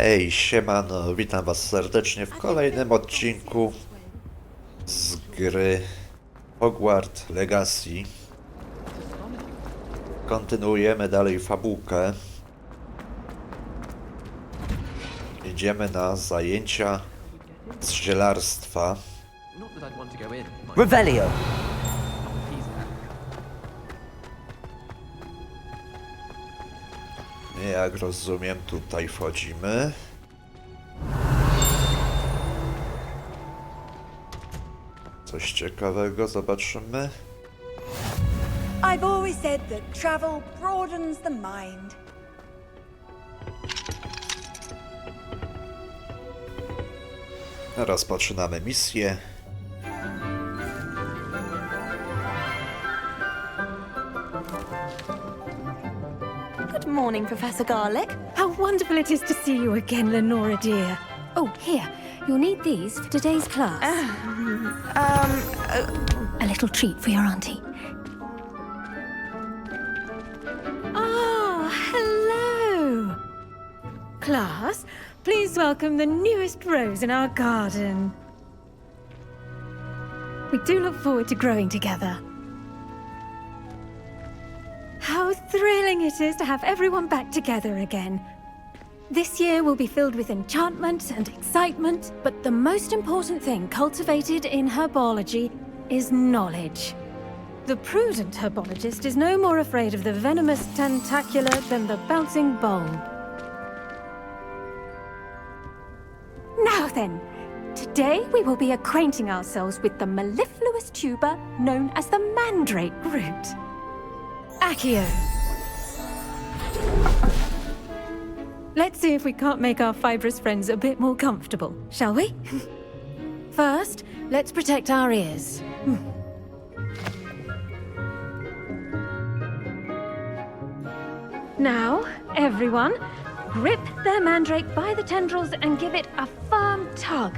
Hej, siemano, witam was serdecznie w kolejnym odcinku z gry Hogwarts Legacy. Kontynuujemy dalej fabułkę. Idziemy na zajęcia z zielarstwa. Revelio! Jak rozumiem, tutaj wchodzimy. Coś ciekawego zobaczymy. I've always said that travel broadens the mind. Rozpoczynamy misję. Good morning, Professor Garlick. How wonderful it is to see you again, Lenora dear. Oh, here, you'll need these for today's class. A little treat for your auntie. Ah, hello. Class, please welcome the newest rose in our garden. We do look forward to growing together. How thrilling it is to have everyone back together again. This year will be filled with enchantment and excitement, but the most important thing cultivated in herbology is knowledge. The prudent herbologist is no more afraid of the venomous tentacula than the bouncing bulb. Now then, today we will be acquainting ourselves with the mellifluous tuber known as the mandrake root. Accio. Let's see if we can't make our fibrous friends a bit more comfortable, shall we? First, let's protect our ears. Now, everyone, grip their mandrake by the tendrils and give it a firm tug.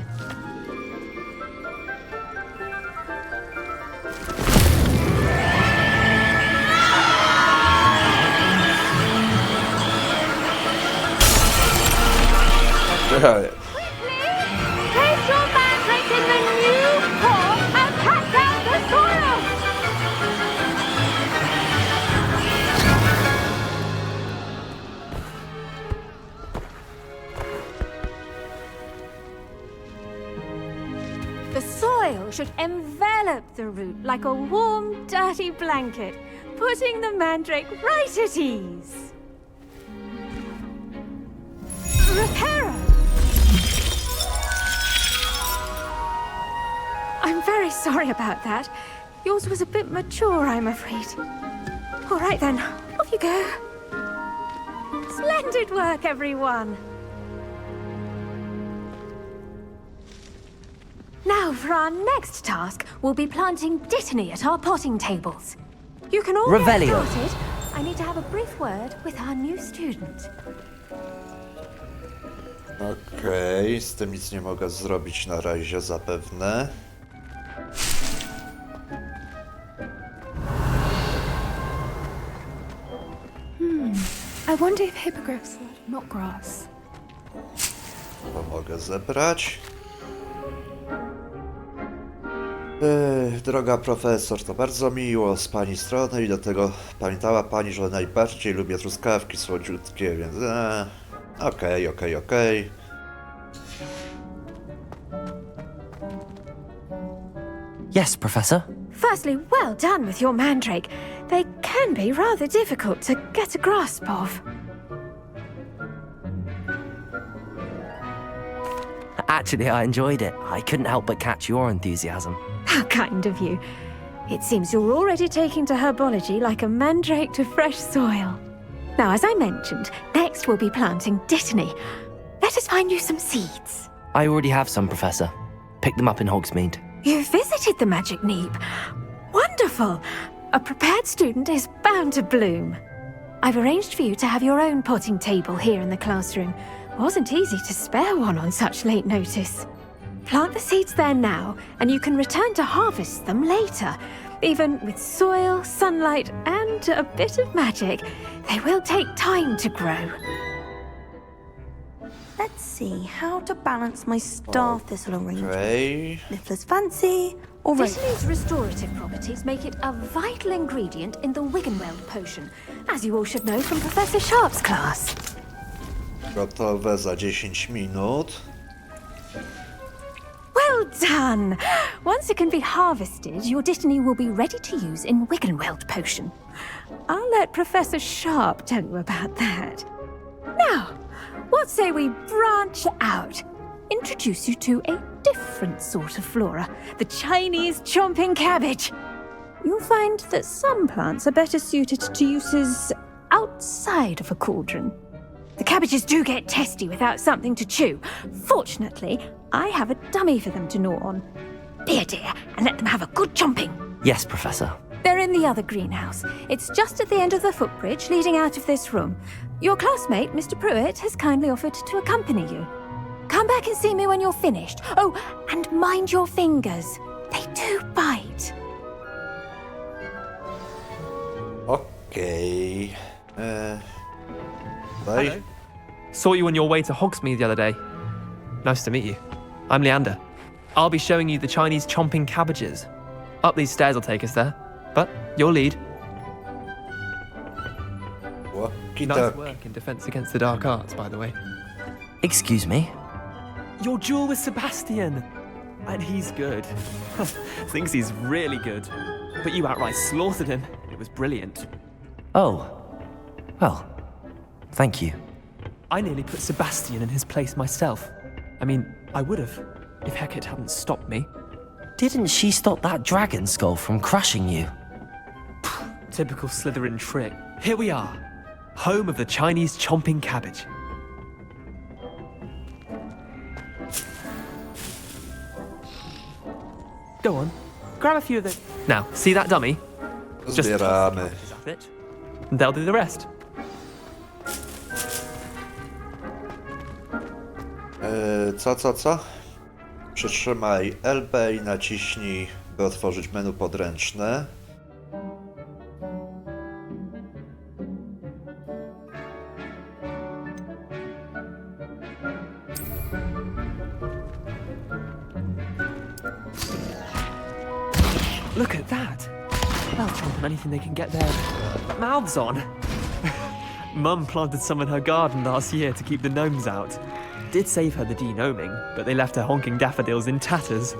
Place your mandrake in the new core and cut down the soil! The soil should envelop the root like a warm, dirty blanket, putting the mandrake right at ease. Reparo! I'm very sorry about that. Yours was a bit mature, I'm afraid. All right then, off you go. Splendid work, everyone. Now, for our next task, we'll be planting dittany at our potting tables. You can all Revelio. get started. I need to have a brief word with our new student. Okej, z tym nic nie mogę zrobić na razie zapewne. I wonder if hippogriffs are not grass. Pomogę zebrać. Droga profesor, to bardzo miło z pani strony i do tego pamiętała pani, że najbardziej lubię truskawki słodziutkie, więc okej. Yes, Professor? Firstly, well done with your mandrake. They can be rather difficult to get a grasp of. Actually, I enjoyed it. I couldn't help but catch your enthusiasm. How kind of you. It seems you're already taking to herbology like a mandrake to fresh soil. Now, as I mentioned, next we'll be planting dittany. Let us find you some seeds. I already have some, Professor. Picked them up in Hogsmeade. You visited the Magic Neep. Wonderful! A prepared student is bound to bloom. I've arranged for you to have your own potting table here in the classroom. Wasn't easy to spare one on such late notice. Plant the seeds there now, and you can return to harvest them later. Even with soil, sunlight, and a bit of magic, they will take time to grow. Let's see how to balance my star thistle arrangement. Okej. Niffler's fancy, or Vitaly's restorative properties make it a vital ingredient in the Wiggenweld potion, as you all should know from Professor Sharp's class. Gotowe za 10 minut. Well done! Once it can be harvested, your dittany will be ready to use in Wiggenweld potion. I'll let Professor Sharp tell you about that. Now, what say we branch out? Introduce you to a different sort of flora, the Chinese chomping cabbage. You'll find that some plants are better suited to uses outside of a cauldron. The cabbages do get testy without something to chew. Fortunately, I have a dummy for them to gnaw on. Be a dear and let them have a good chomping. Yes, Professor. They're in the other greenhouse. It's just at the end of the footbridge leading out of this room. Your classmate, Mr. Pruitt, has kindly offered to accompany you. Come back and see me when you're finished. Oh, and mind your fingers. They do bite. Okej. Daj. Hello. Saw you on your way to Hogsmeade the other day. Nice to meet you. I'm Leander. I'll be showing you the Chinese chomping cabbages. Up these stairs will take us there. But you'll lead. Łoki Nice tak. work in defense against the dark arts, by the way. Excuse me? Your duel with Sebastian. And he's good. Thinks he's really good. But you outright slaughtered him. It was brilliant. Oh. Well, thank you. I nearly put Sebastian in his place myself. I mean, I would have, if Hecate hadn't stopped me. Didn't she stop that dragon skull from crushing you? Typical Slytherin trick. Here we are, home of the Chinese chomping cabbage. Go on, grab a few of the... Now, see that dummy? Zbieramy. That's it. And they'll do the rest. Co? Przytrzymaj LB i naciśnij, by otworzyć menu podręczne. Look at that. They'll chomp on anything they can get their mouths on. Mum planted some in her garden last year to keep the gnomes out. Did save her the de-gnoming, but they left her honking daffodils in tatters.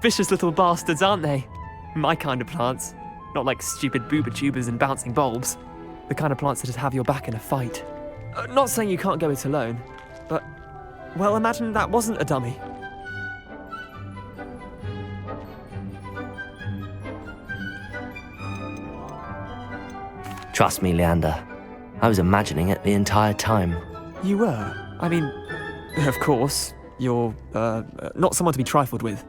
Vicious little bastards, aren't they? My kind of plants. Not like stupid booba tubers and bouncing bulbs. The kind of plants that just have your back in a fight. Not saying you can't go it alone, but... well, imagine that wasn't a dummy. Trust me, Leander. I was imagining it the entire time. You were? I mean, of course, you're, not someone to be trifled with.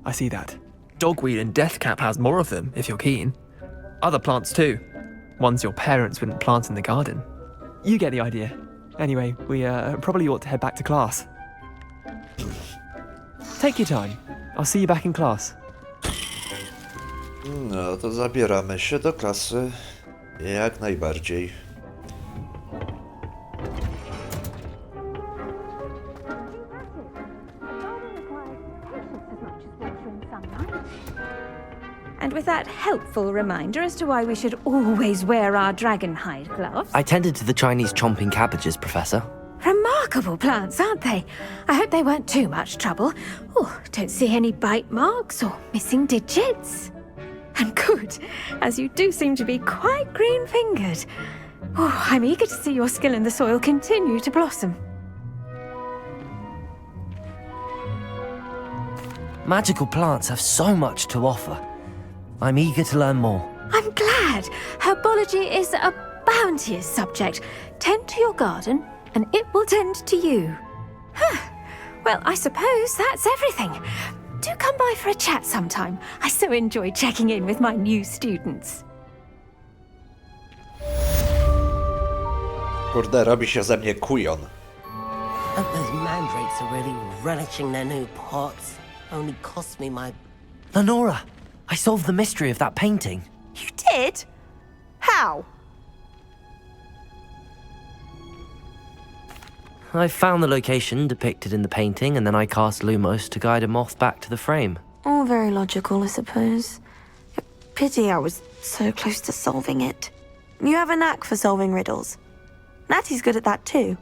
I see that. Dogweed and deathcap has more of them, if you're keen. Other plants too. Ones your parents wouldn't plant in the garden. You get the idea. Anyway, we, probably ought to head back to class. Take your time. I'll see you back in class. No to zabieramy się do klasy. Jak najbardziej. And with that helpful reminder as to why we should always wear our dragon hide gloves. I tended to the Chinese chomping cabbages, Professor. Remarkable plants, aren't they? I hope they weren't too much trouble. Oh, don't see any bite marks or missing digits. And good, as you do seem to be quite green-fingered. Oh, I'm eager to see your skill in the soil continue to blossom. Magical plants have so much to offer. I'm eager to learn more. I'm glad. Herbology is a bounteous subject. Tend to your garden, and it will tend to you. Huh. Well, I suppose that's everything. Do come by for a chat sometime. I so enjoy checking in with my new students. Kurde, robi się ze mnie kujon. Hope those mandrakes are really relishing their new pots. Only cost me my... Lenora, I solved the mystery of that painting. You did? How? I found the location depicted in the painting, and then I cast Lumos to guide a moth back to the frame. All very logical, I suppose. Pity I was so close to solving it. You have a knack for solving riddles. Natty's good at that too.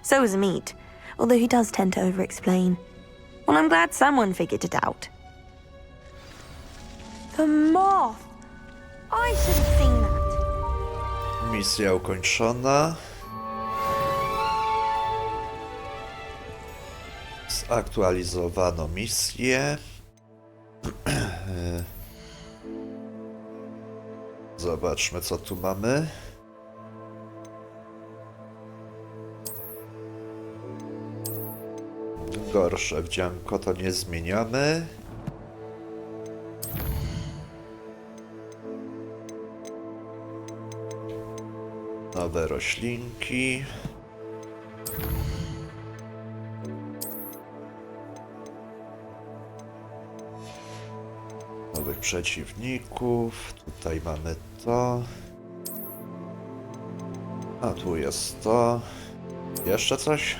So is Meat, although he does tend to over-explain. Well, I'm glad someone figured it out. The moth! I should have seen that. Misja ukończona. Zaktualizowano misję. Zobaczmy, co tu mamy. Gorsze wdzianko to nie zmieniamy. Nowe roślinki. Nowych przeciwników. Tutaj mamy to. A tu jest to. Jeszcze coś?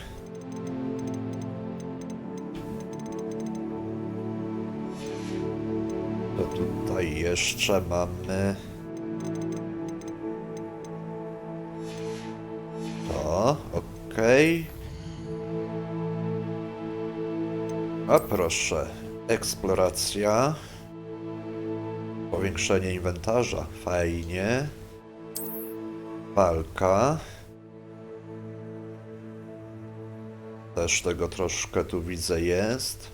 To tutaj jeszcze mamy to. Okej. A proszę. Eksploracja. Powiększenie inwentarza. Fajnie. Walka. Też tego troszkę tu widzę jest.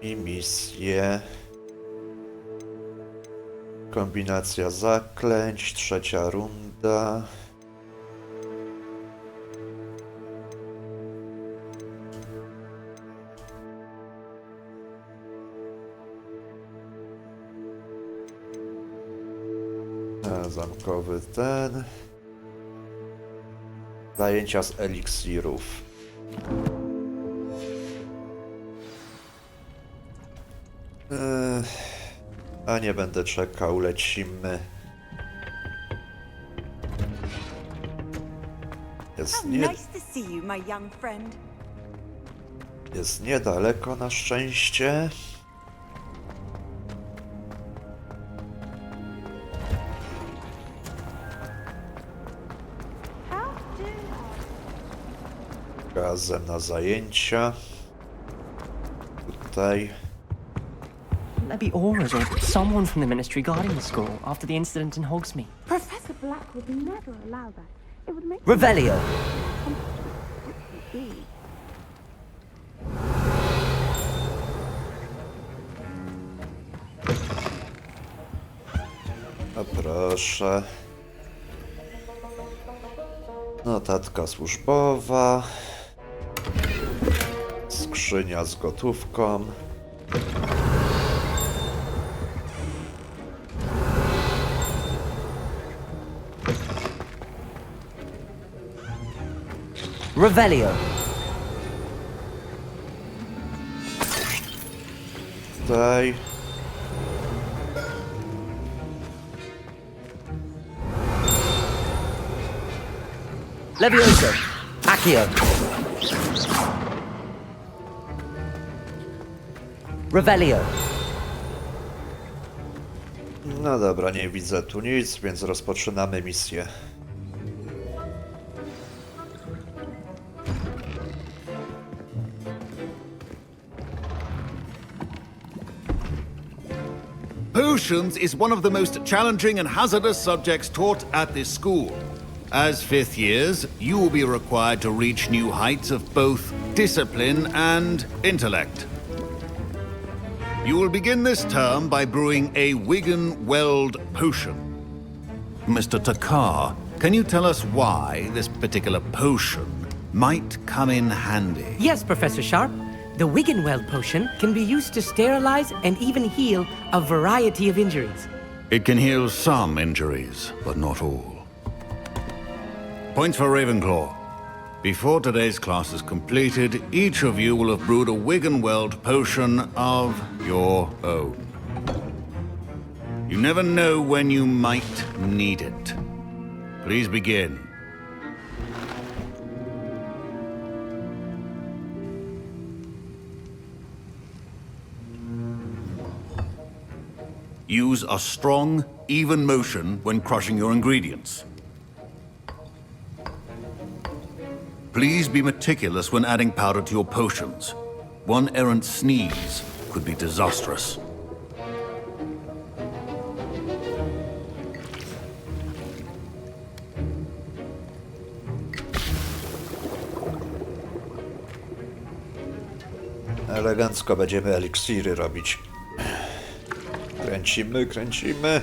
I misje. Kombinacja zaklęć. Trzecia runda. Zamkowy ten. Zajęcia z eliksirów. A nie będę czekał, lecimy. Jest, Nice to see you, my young friend. jest niedaleko na szczęście. Razem na zajęcia. Tutaj. There be Aurors or someone from the ministry guarding the school after the incident in Hogsmeade. Professor Black would never allow that. It would make Revelio! No proszę. Notatka służbowa. Skrzynia z gotówką. Revelio! Tutaj. Levioso! Accio! Revelio! No dobra, nie widzę tu nic, więc rozpoczynamy misję. Potions is one of the most challenging and hazardous subjects taught at this school. As fifth years, you will be required to reach new heights of both discipline and intellect. You will begin this term by brewing a Wigan-Weld potion. Mr. Takar, can you tell us why this particular potion might come in handy? Yes, Professor Sharp. The Wiggenweld potion can be used to sterilize and even heal a variety of injuries. It can heal some injuries, but not all. Points for Ravenclaw. Before today's class is completed, each of you will have brewed a Wiggenweld potion of your own. You never know when you might need it. Please begin. Use a strong, even motion when crushing your ingredients. Please be meticulous when adding powder to your potions. One errant sneeze could be disastrous. Elegancko będziemy eliksiry robić. Kręcimy, kręcimy.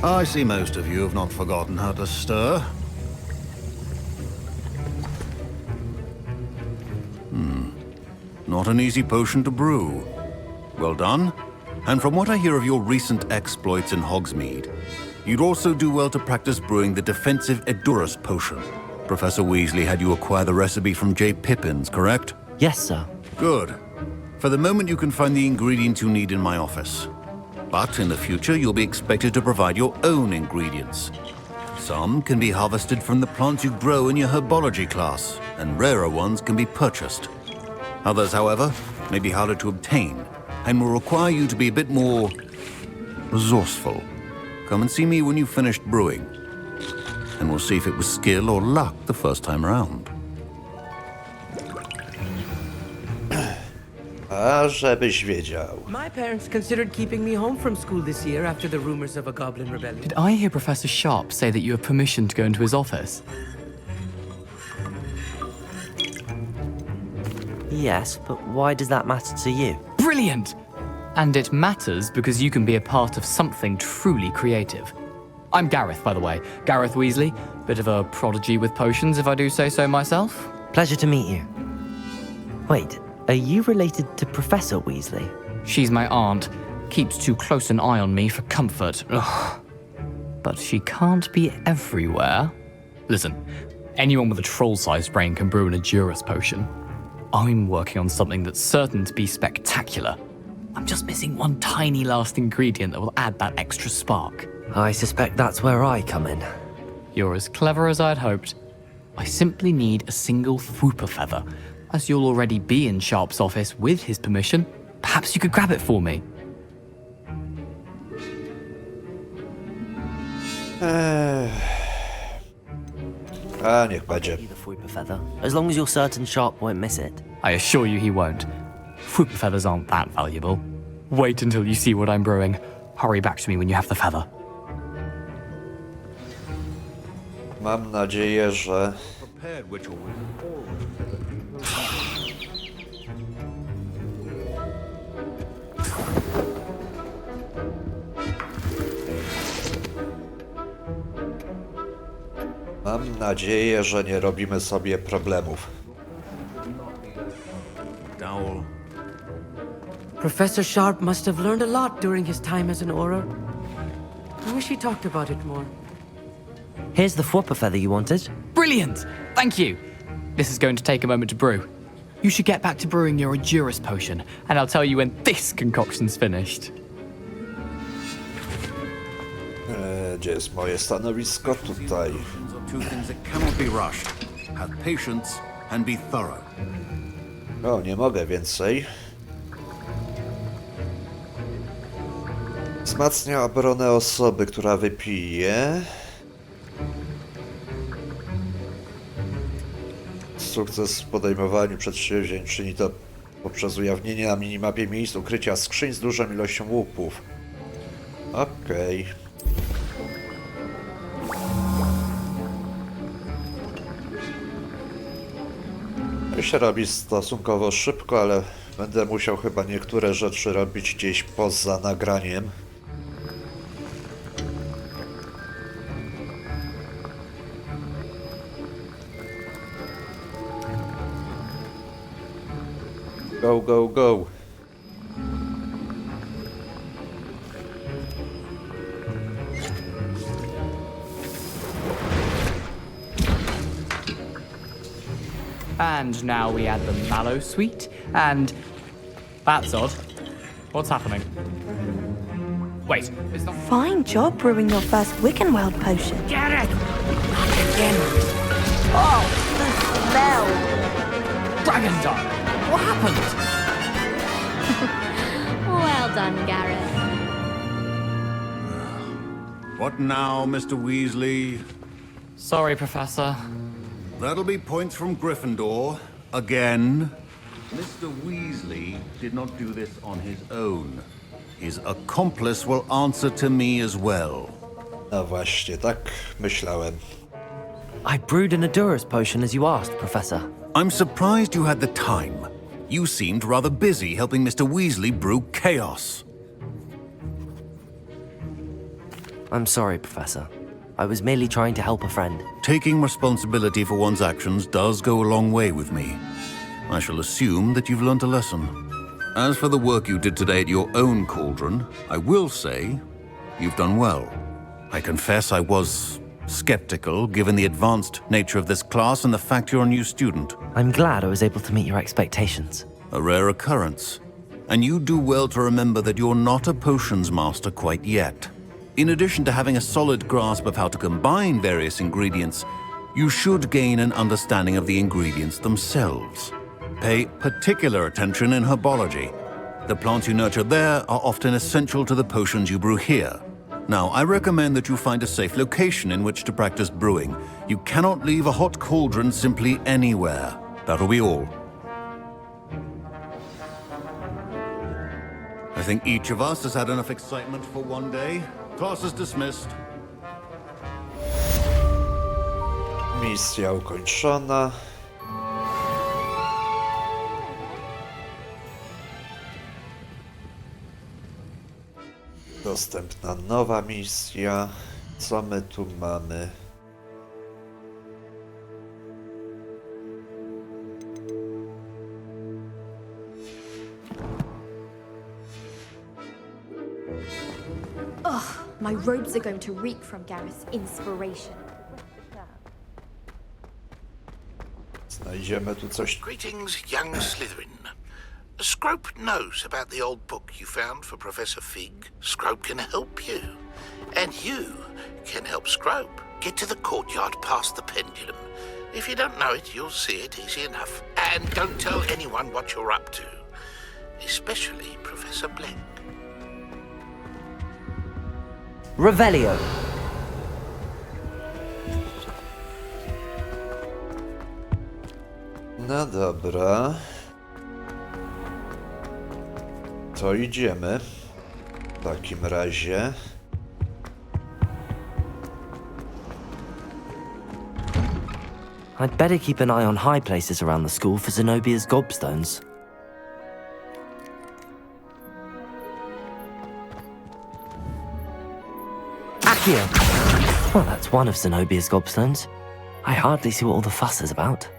I see most of you have not forgotten how to stir. Not an easy potion to brew. Well done. And from what I hear of your recent exploits in Hogsmeade, you'd also do well to practice brewing the defensive Edurus potion. Professor Weasley had you acquire the recipe from J. Pippin's, correct? Yes, sir. Good. For the moment, you can find the ingredients you need in my office. But in the future, you'll be expected to provide your own ingredients. Some can be harvested from the plants you grow in your herbology class, and rarer ones can be purchased. Others, however, may be harder to obtain, and will require you to be a bit more resourceful. Come and see me when you've finished brewing, and we'll see if it was skill or luck the first time around. A żebyś wiedział. My parents considered keeping me home from school this year after the rumors of a goblin rebellion. Did I hear Professor Sharp say that you have permission to go into his office? Yes, but why does that matter to you? Brilliant! And it matters because you can be a part of something truly creative. I'm Gareth, by the way. Gareth Weasley. Bit of a prodigy with potions, if I do say so myself. Pleasure to meet you. Wait, are you related to Professor Weasley? She's my aunt. Keeps too close an eye on me for comfort. Ugh. But she can't be everywhere. Listen, anyone with a troll-sized brain can brew an Edurus potion. I'm working on something that's certain to be spectacular. I'm just missing one tiny last ingredient that will add that extra spark. I suspect that's where I come in. You're as clever as I'd hoped. I simply need a single Whooper feather. As you'll already be in Sharp's office with his permission, perhaps you could grab it for me. Niech będzie. The Whooper feather, as long as you're certain Sharp won't miss it. I assure you he won't. Whooper feathers aren't that valuable. Wait until you see what I'm brewing. Hurry back to me when you have the feather. Mam nadzieję, że... Mam nadzieję, że nie robimy sobie problemów. Dowel. Professor Sharp must have learned a lot during his time as an Auror. I wish he talked about it more. Here's the Whooper feather you wanted. Brilliant! Thank you! This is going to take a moment to brew. You should get back to brewing your Edurus potion, and I'll tell you when this concoction's finished. Gdzie jest moje stanowisko? Tutaj. Two things that cannot be rushed. Have patience and be thorough. O, nie mogę więcej. Wzmacnia obronę osoby, która wypije. Sukces w podejmowaniu przedsięwzięć czyni to poprzez ujawnienie na minimapie miejsc ukrycia skrzyń z dużą ilością łupów. Okej. To się robi stosunkowo szybko, ale będę musiał chyba niektóre rzeczy robić gdzieś poza nagraniem. Go, go, go. And now we add the mallow sweet, and... That's odd. What's happening? Wait, it's not... Fine job brewing your first Wiccanworld potion. Get it! Again. Oh, the smell! Dragon Dog! What happened? Well done, Gareth. What now, Mr. Weasley? Sorry, Professor. That'll be points from Gryffindor. Again. Mr. Weasley did not do this on his own. His accomplice will answer to me as well. No właśnie, tak myślałem. I brewed an Adurus potion as you asked, Professor. I'm surprised you had the time. You seemed rather busy helping Mr. Weasley brew chaos. I'm sorry, Professor. I was merely trying to help a friend. Taking responsibility for one's actions does go a long way with me. I shall assume that you've learnt a lesson. As for the work you did today at your own cauldron, I will say you've done well. I confess I was skeptical, given the advanced nature of this class and the fact you're a new student. I'm glad I was able to meet your expectations. A rare occurrence. And you do well to remember that you're not a potions master quite yet. In addition to having a solid grasp of how to combine various ingredients, you should gain an understanding of the ingredients themselves. Pay particular attention in herbology. The plants you nurture there are often essential to the potions you brew here. Now, I recommend that you find a safe location in which to practice brewing. You cannot leave a hot cauldron simply anywhere. That'll be all. I think each of us has had enough excitement for one day. Class is dismissed. Misja ukończona. Dostępna nowa misja. Co my tu mamy? My robes are going to reek from Gareth's inspiration. Znajdziemy tu coś. Greetings, young Slytherin. Scrope knows about the old book you found for Professor Fig. Scrope can help you. And you can help Scrope. Get to the courtyard past the pendulum. If you don't know it, you'll see it easy enough. And don't tell anyone what you're up to. Especially Professor Blank. Revelio. No dobra. To idziemy. W takim razie. I'd better keep an eye on high places around the school for Zenobia's gobstones. Accio! Well, that's one of Zenobia's gobstones. I hardly see what all the fuss is about.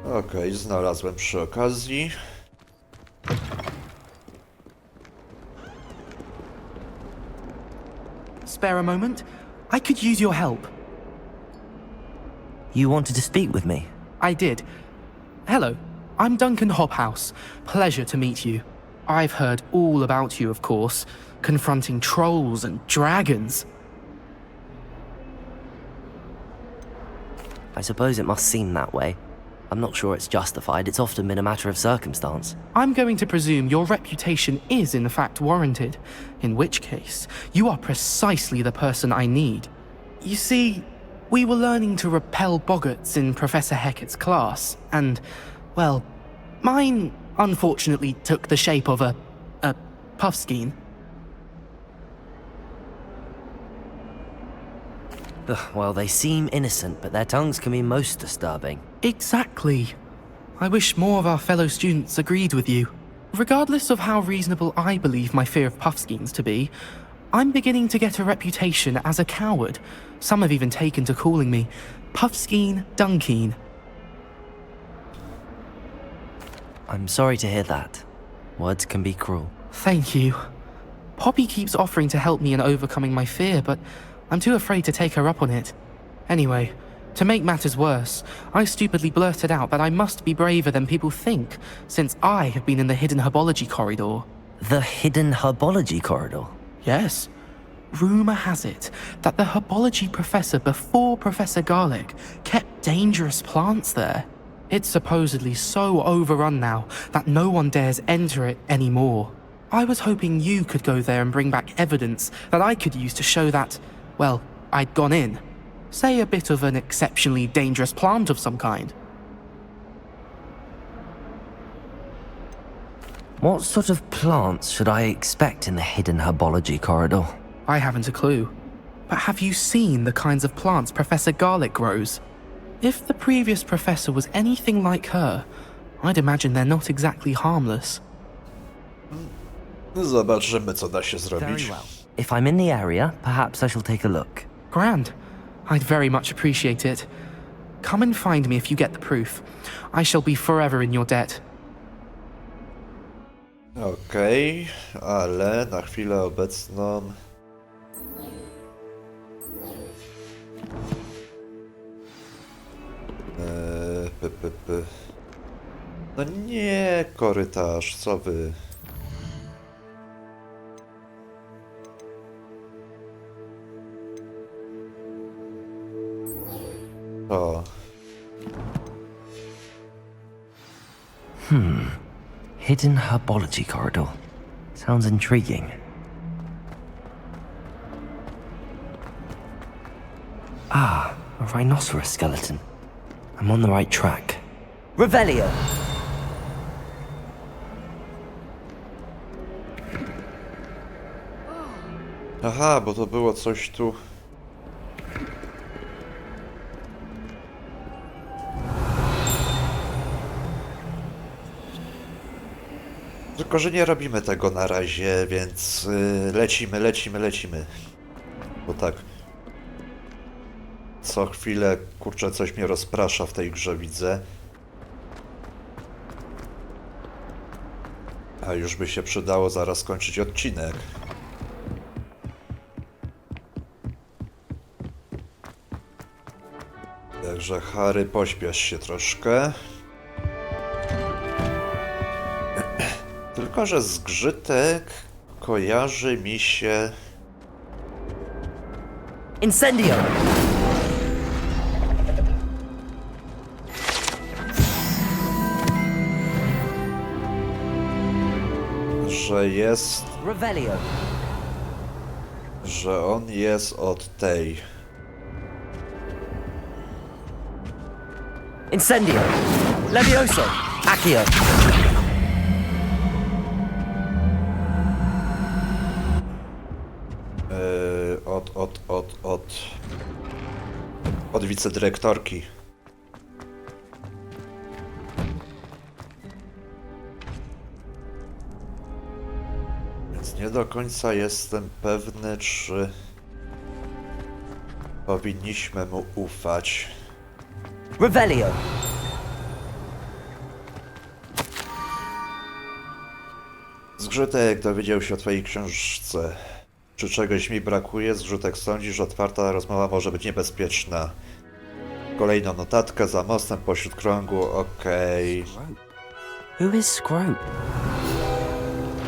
Okej, znalazłem przy okazji. Spare a moment? I could use your help. You wanted to speak with me? I did. Hello, I'm Duncan Hobhouse. Pleasure to meet you. I've heard all about you, of course, confronting trolls and dragons. I suppose it must seem that way. I'm not sure it's justified. It's often been a matter of circumstance. I'm going to presume your reputation is in fact warranted, in which case, you are precisely the person I need. You see, we were learning to repel boggarts in Professor Hecat's class, and, well, mine unfortunately took the shape of a puffskein. Well, they seem innocent, but their tongues can be most disturbing. Exactly. I wish more of our fellow students agreed with you. Regardless of how reasonable I believe my fear of puffskeins to be, I'm beginning to get a reputation as a coward. Some have even taken to calling me Puffskein Dunkeen. I'm sorry to hear that. Words can be cruel. Thank you. Poppy keeps offering to help me in overcoming my fear, but I'm too afraid to take her up on it. Anyway, To make matters worse, I stupidly blurted out that I must be braver than people think, since I have been in the hidden herbology corridor. The hidden herbology corridor? Yes. Rumour has it that the herbology professor before Professor Garlic kept dangerous plants there. It's supposedly so overrun now that no one dares enter it anymore. I was hoping you could go there and bring back evidence that I could use to show that, well, I'd gone in. Say a bit of an exceptionally dangerous plant of some kind. What sort of plants should I expect in the hidden herbology corridor? I haven't a clue. But have you seen the kinds of plants Professor Garlic grows? If the previous professor was anything like her, I'd imagine they're not exactly harmless. Zobaczymy, co da się zrobić. Very well. If I'm in the area, perhaps I shall take a look. Grand. I'd very much appreciate it. Come and find me if you get the proof. I shall be forever in your debt. Okej, ale na chwilę obecną... No nie, korytarz, co wy? O. Hidden herbology corridor. Sounds intriguing. Ah, a rhinoceros skeleton. I'm on the right track. Revelio! Aha, bo to było coś tu... Tylko, że nie robimy tego na razie, więc lecimy. Bo tak... Co chwilę, kurczę, coś mnie rozprasza w tej grze, widzę. A już by się przydało zaraz kończyć odcinek. Także Harry, pośpiesz się troszkę. Tylko że zgrzytek kojarzy mi się... Incendio! Że jest... Revelio! Że on jest od tej... Incendio! Levioso! Accio! Od wicedyrektorki. Więc nie do końca jestem pewny, czy powinniśmy mu ufać. Revelio! Zgrzytek dowiedział się o twojej książce. Czy czegoś mi brakuje? Zgrzytek sądzi, że otwarta rozmowa może być niebezpieczna. Kolejna notatka za mostem pośród krągu, okej. Who is Scrope?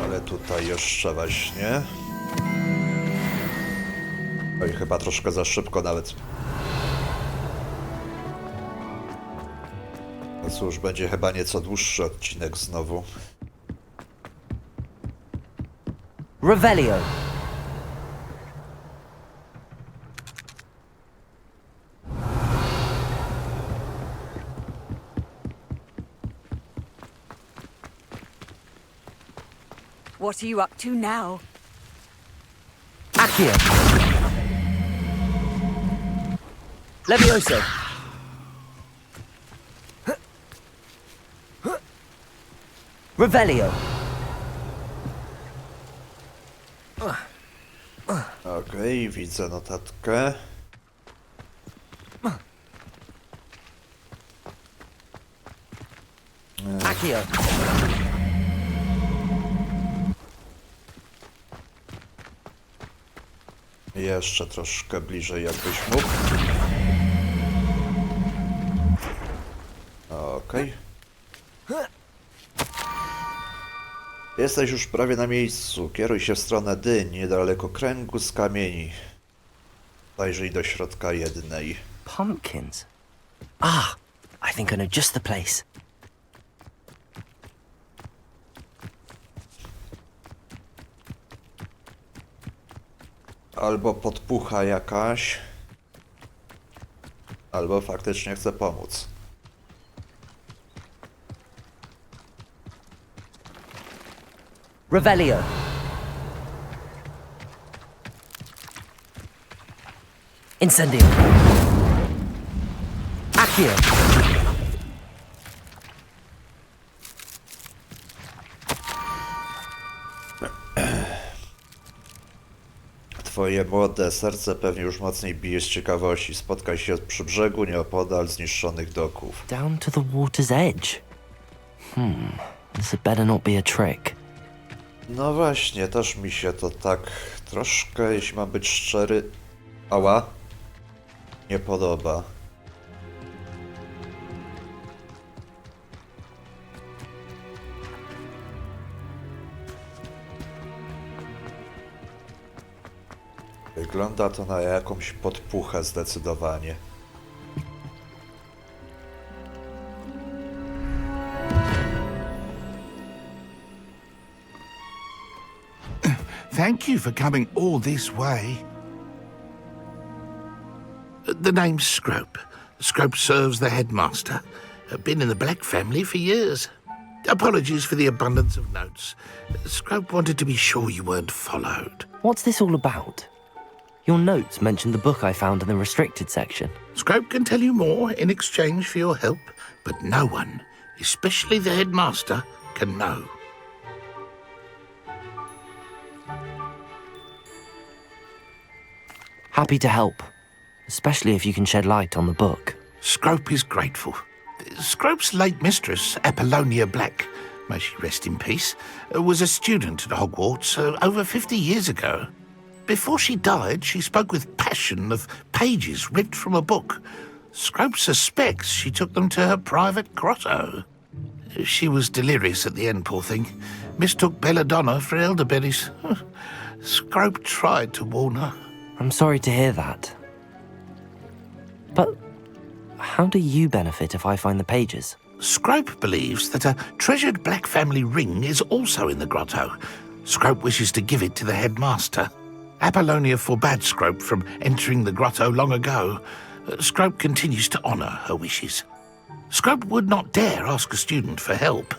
Ale tutaj jeszcze właśnie. Oj, chyba troszkę za szybko nawet. No cóż, będzie chyba nieco dłuższy odcinek znowu. Revelio! What are you up to now? Accio! Levioso! Revelio! Okej, widzę notatkę. Accio! Jeszcze troszkę bliżej, jakbyś mógł. Okej. Jesteś już prawie na miejscu. Kieruj się w stronę dyń, niedaleko kręgu z kamieni. Zajrzyj do środka jednej. Pumpkins? Ah, I think I know just the place. Albo podpucha jakaś, albo faktycznie chce pomóc. Revelio. Incendio. Accio. Twoje młode serce pewnie już mocniej bije z ciekawości. Spotkaj się przy brzegu, nieopodal zniszczonych doków. Down to the water's edge. This had better not be a trick. No właśnie, też mi się to tak troszkę, jeśli mam być szczery, nie podoba. Wygląda to na jakąś podpuchę zdecydowanie. Thank you for coming all this way. The name's Scrope. Scrope serves the headmaster. Been in the Black family for years. Apologies for the abundance of notes. Scrope wanted to be sure you weren't followed. What's this all about? Your notes mentioned the book I found in the restricted section. Scrope can tell you more in exchange for your help, but no one, especially the headmaster, can know. Happy to help, especially if you can shed light on the book. Scrope is grateful. Scrope's late mistress, Apollonia Black, may she rest in peace, was a student at Hogwarts over 50 years ago. Before she died, she spoke with passion of pages ripped from a book. Scrope suspects she took them to her private grotto. She was delirious at the end, poor thing. Mistook belladonna for elderberries. Scrope tried to warn her. I'm sorry to hear that. But how do you benefit if I find the pages? Scrope believes that a treasured Black family ring is also in the grotto. Scrope wishes to give it to the headmaster. Apollonia forbade Scrope from entering the grotto long ago. Scrope continues to honour her wishes. Scrope would not dare ask a student for help,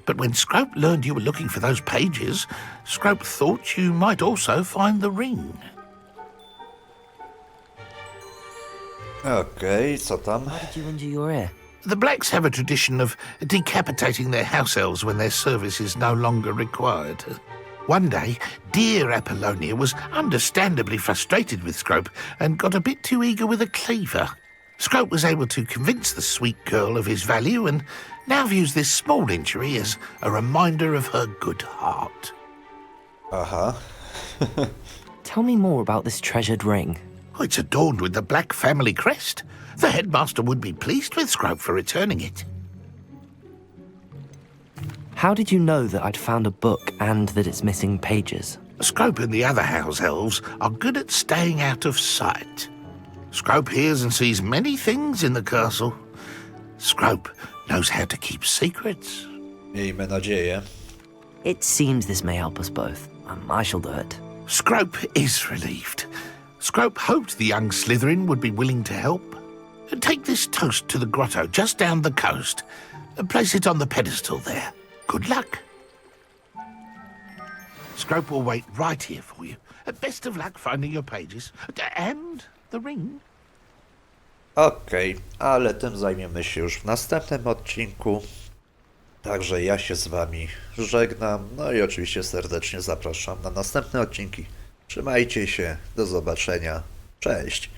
but when Scrope learned you were looking for those pages, Scrope thought you might also find the ring. Okej, co tam? How did you injure your ear? The Blacks have a tradition of decapitating their house elves when their service is no longer required. One day, dear Apollonia was understandably frustrated with Scrope and got a bit too eager with a cleaver. Scrope was able to convince the sweet girl of his value and now views this small injury as a reminder of her good heart. Aha. Tell me more about this treasured ring. Oh, it's adorned with the Black family crest. The headmaster would be pleased with Scrope for returning it. How did you know that I'd found a book and that it's missing pages? Scrope and the other house elves are good at staying out of sight. Scrope hears and sees many things in the castle. Scrope knows how to keep secrets. Miejmy nadzieję. It seems this may help us both. I shall do it. Scrope is relieved. Scrope hoped the young Slytherin would be willing to help. Take this toast to the grotto just down the coast and place it on the pedestal there. Good luck. Scrope will wait right here for you. Best of luck finding your pages. And the ring. Okej, ale tym zajmiemy się już w następnym odcinku. Także ja się z wami żegnam. No i oczywiście serdecznie zapraszam na następne odcinki. Trzymajcie się, do zobaczenia. Cześć.